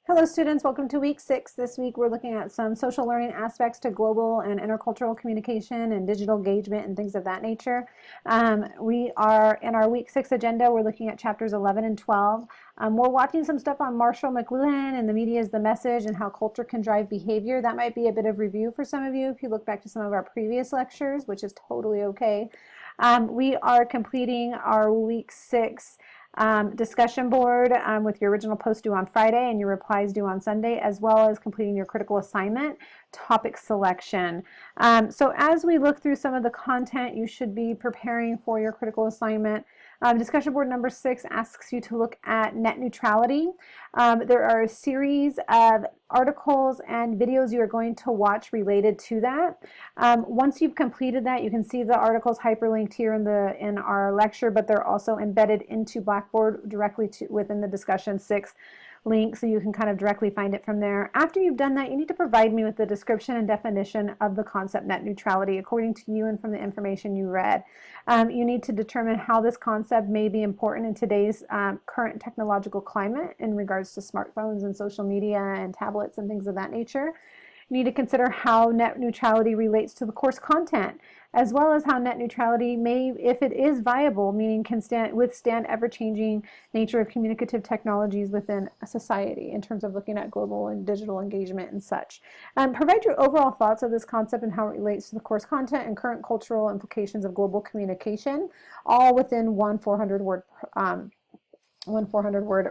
Hello students, welcome to week 6. This week we're looking at some social learning aspects to global and intercultural communication and digital engagement and things of that nature. We are in our week 6 agenda, we're looking at chapters 11 and 12. We're watching some stuff on Marshall McLuhan and the media is the message and how culture can drive behavior. That might be a bit of review for some of you if you look back to some of our previous lectures, which is totally okay. We are completing our week 6 discussion board with your original post due on Friday and your replies due on Sunday, as well as completing your critical assignment topic selection. So as we look through some of the content, you should be preparing for your critical assignment. Discussion board number 6 asks you to look at net neutrality. There are a series of articles and videos you are going to watch related to that. Once you've completed that, you can see the articles hyperlinked here in our lecture, but they're also embedded into Blackboard directly within the discussion 6 link, so you can kind of directly find it from there. After you've done that, you need to provide me with the description and definition of the concept net neutrality according to you and from the information you read. You need to determine how this concept may be important in today's current technological climate in regards to smartphones and social media and tablets and things of that nature. You need to consider how net neutrality relates to the course content, as well as how net neutrality may, if it is viable, meaning can withstand ever-changing nature of communicative technologies within a society in terms of looking at global and digital engagement and such. Provide your overall thoughts of this concept and how it relates to the course content and current cultural implications of global communication, all within one 400-word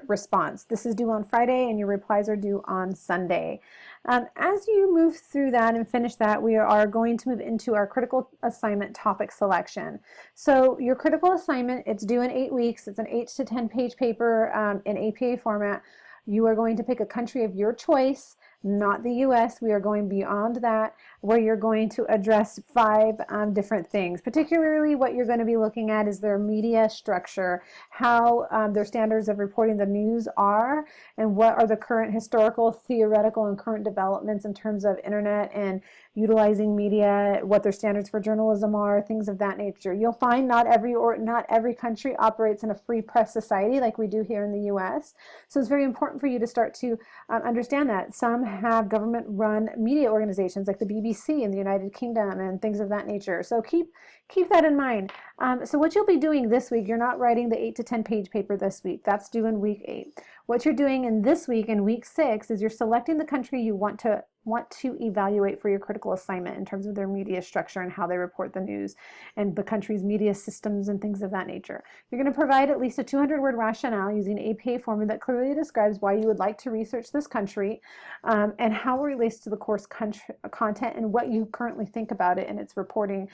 response. This is due on Friday and your replies are due on Sunday. As you move through that and finish that, we are going to move into our critical assignment topic selection. So your critical assignment, it's due in 8 weeks. It's an 8 to 10 page paper in APA format. You are going to pick a country of your choice, not the US. We are going beyond that, where you're going to address 5 different things. Particularly what you're going to be looking at is their media structure, how their standards of reporting the news are, and what are the current historical, theoretical, and current developments in terms of internet and utilizing media, what their standards for journalism are, things of that nature. You'll find not every country operates in a free press society like we do here in the US. So it's very important for you to start to understand that. Some have government-run media organizations like the BBC in the United Kingdom and things of that nature. So keep that in mind. So what you'll be doing this week, you're not writing the 8 to 10 page paper this week. That's due in week 8. What you're doing in this week, in week 6, is you're selecting the country you want to evaluate for your critical assignment in terms of their media structure and how they report the news and the country's media systems and things of that nature. You're going to provide at least a 200-word rationale using APA format that clearly describes why you would like to research this country and how it relates to the course content and what you currently think about it and its reporting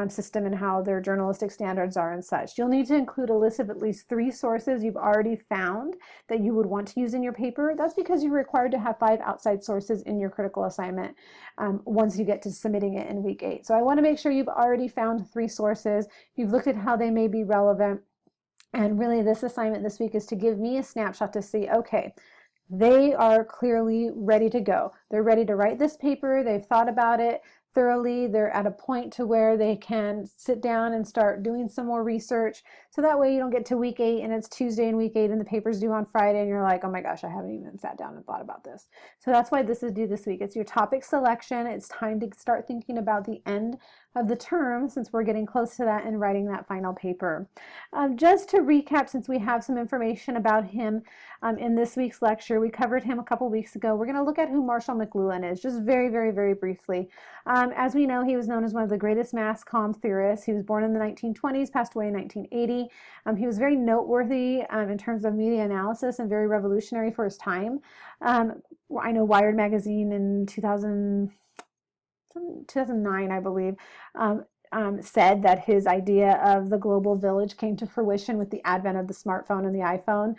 system and how their journalistic standards are and such. You'll need to include a list of at least 3 sources you've already found that you would want to use in your paper. That's because you're required to have 5 outside sources in your critical assignment once you get to submitting it in week 8. So I want to make sure you've already found 3 sources. You've looked at how they may be relevant. And really this assignment this week is to give me a snapshot to see, okay, they are clearly ready to go. They're ready to write this paper. They've thought about it thoroughly. They're at a point to where they can sit down and start doing some more research. So that way you don't get to week 8 and it's Tuesday in week 8 and the paper's due on Friday and you're like, oh my gosh, I haven't even sat down and thought about this. So that's why this is due this week. It's your topic selection. It's time to start thinking about the end of the term since we're getting close to that and writing that final paper. Just to recap, since we have some information about him in this week's lecture, we covered him a couple weeks ago. We're going to look at who Marshall McLuhan is, just very, very, very briefly. As we know, he was known as one of the greatest mass comm theorists. He was born in the 1920s, passed away in 1980. He was very noteworthy in terms of media analysis and very revolutionary for his time. I know Wired magazine in 2009, I believe, said that his idea of the global village came to fruition with the advent of the smartphone and the iPhone.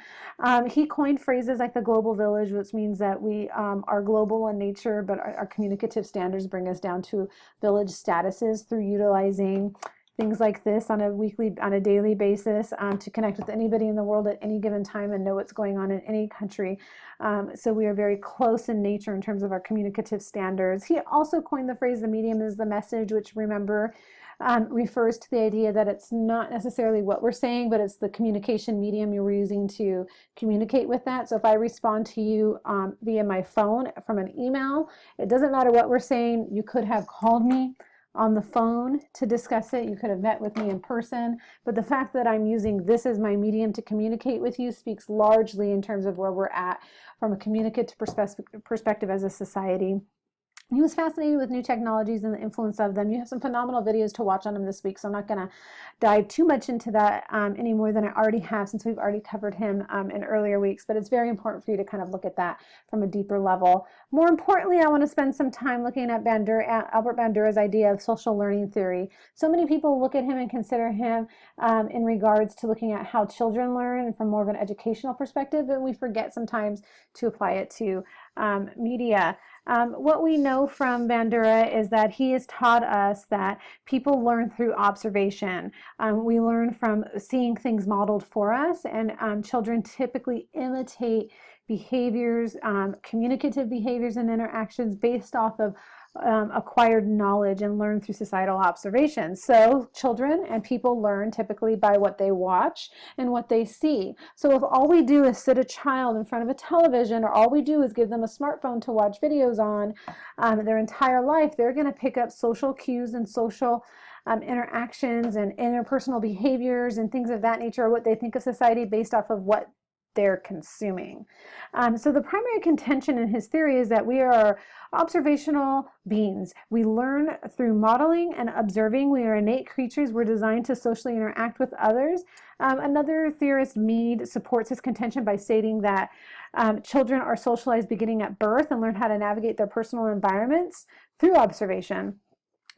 He coined phrases like the global village, which means that we are global in nature, but our communicative standards bring us down to village statuses through utilizing things like this on a daily basis, to connect with anybody in the world at any given time and know what's going on in any country. So we are very close in nature in terms of our communicative standards. He also coined the phrase, the medium is the message, which, remember, refers to the idea that it's not necessarily what we're saying, but it's the communication medium you're using to communicate with that. So if I respond to you via my phone from an email, it doesn't matter what we're saying. You could have called me on the phone to discuss it. You could have met with me in person. But the fact that I'm using this as my medium to communicate with you speaks largely in terms of where we're at from a communicative perspective as a society. He was fascinated with new technologies and the influence of them. You have some phenomenal videos to watch on him this week, so I'm not going to dive too much into that any more than I already have, since we've already covered him in earlier weeks. But it's very important for you to kind of look at that from a deeper level. More importantly, I want to spend some time looking at Albert Bandura's idea of social learning theory. So many people look at him and consider him in regards to looking at how children learn from more of an educational perspective, and we forget sometimes to apply it to media. What we know from Bandura is that he has taught us that people learn through observation. We learn from seeing things modeled for us, and children typically imitate behaviors, communicative behaviors and interactions based off of acquired knowledge and learn through societal observation. So children and people learn typically by what they watch and what they see. So if all we do is sit a child in front of a television, or all we do is give them a smartphone to watch videos on their entire life, they're going to pick up social cues and social interactions and interpersonal behaviors and things of that nature, or what they think of society based off of what they're consuming. So the primary contention in his theory is that we are observational beings. We learn through modeling and observing. We are innate creatures. We're designed to socially interact with others. Another theorist, Mead, supports his contention by stating that children are socialized beginning at birth and learn how to navigate their personal environments through observation.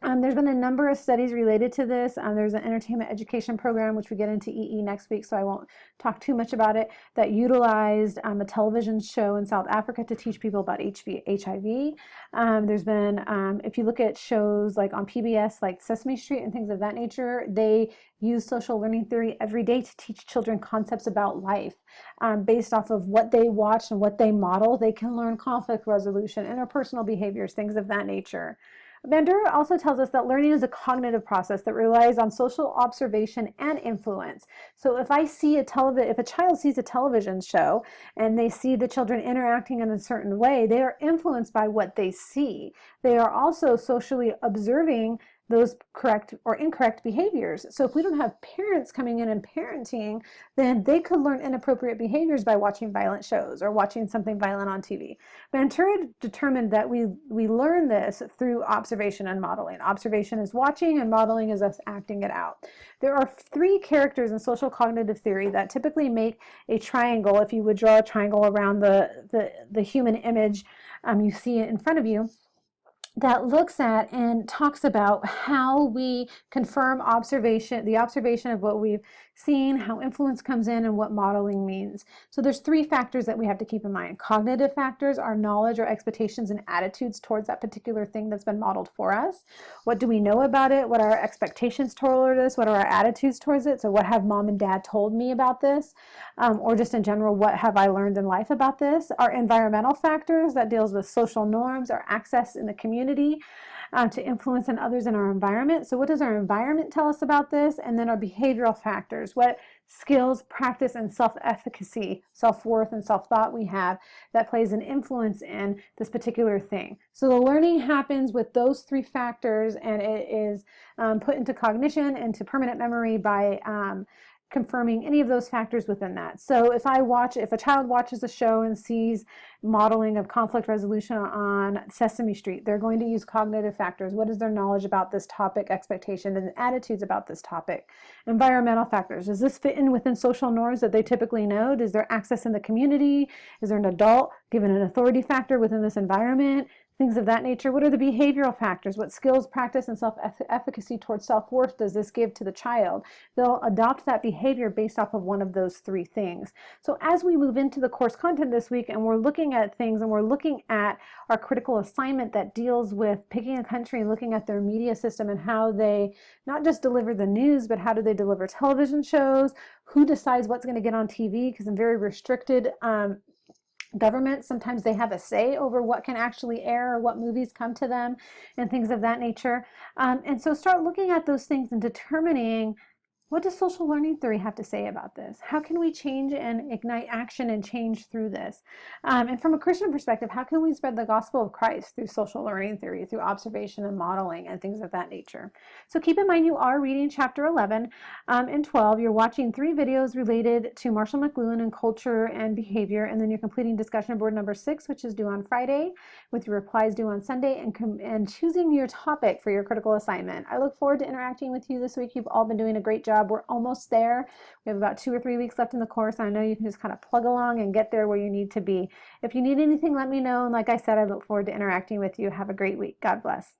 There's been a number of studies related to this. There's an entertainment education program, which we get into EE next week, so I won't talk too much about it, that utilized a television show in South Africa to teach people about HIV. There's been, if you look at shows like on PBS, like Sesame Street and things of that nature, they use social learning theory every day to teach children concepts about life. Based off of what they watch and what they model, they can learn conflict resolution, interpersonal behaviors, things of that nature. Bandura also tells us that learning is a cognitive process that relies on social observation and influence. So if a child sees a television show and they see the children interacting in a certain way, they are influenced by what they see. They are also socially observing those correct or incorrect behaviors. So if we don't have parents coming in and parenting, then they could learn inappropriate behaviors by watching violent shows or watching something violent on TV. Bandura determined that we learn this through observation and modeling. Observation is watching and modeling is us acting it out. There are three characters in social cognitive theory that typically make a triangle. If you would draw a triangle around the human image, you see it in front of you, that looks at and talks about how we confirm the observation of what we've seen, how influence comes in, and what modeling means. So there's three factors that we have to keep in mind. Cognitive factors are knowledge or expectations and attitudes towards that particular thing that's been modeled for us. What do we know about it? What are our expectations toward this? What are our attitudes towards it? So what have mom and dad told me about this? Or just in general, what have I learned in life about this? Our environmental factors, that deals with social norms, our access in the community, to influence in others in our environment. So what does our environment tell us about this? And then our behavioral factors, what skills, practice, and self-efficacy, self-worth, and self-thought we have that plays an influence in this particular thing. So the learning happens with those three factors, and it is put into cognition, into permanent memory by confirming any of those factors within that. So if a child watches a show and sees modeling of conflict resolution on Sesame Street, they're going to use cognitive factors. What is their knowledge about this topic, expectation, and attitudes about this topic? Environmental factors. Does this fit in within social norms that they typically know? Is there access in the community? Is there an adult given an authority factor within this environment? things of that nature. What are the behavioral factors? What skills, practice, and self-efficacy towards self-worth does this give to the child? They'll adopt that behavior based off of one of those three things. So as we move into the course content this week and we're looking at things and we're looking at our critical assignment that deals with picking a country and looking at their media system and how they not just deliver the news, but how do they deliver television shows, who decides what's going to get on TV, because in very restricted government, sometimes they have a say over what can actually air or what movies come to them and things of that nature. And so start looking at those things and determining, what does social learning theory have to say about this? How can we change and ignite action and change through this? And from a Christian perspective, how can we spread the gospel of Christ through social learning theory, through observation and modeling and things of that nature? So keep in mind you are reading chapter 11 and 12. You're watching 3 videos related to Marshall McLuhan and culture and behavior, and then you're completing discussion board number 6, which is due on Friday, with your replies due on Sunday, and choosing your topic for your critical assignment. I look forward to interacting with you this week. You've all been doing a great job. We're almost there. We have about 2 or 3 weeks left in the course. I know you can just kind of plug along and get there where you need to be. If you need anything, let me know. And like I said, I look forward to interacting with you. Have a great week. God bless.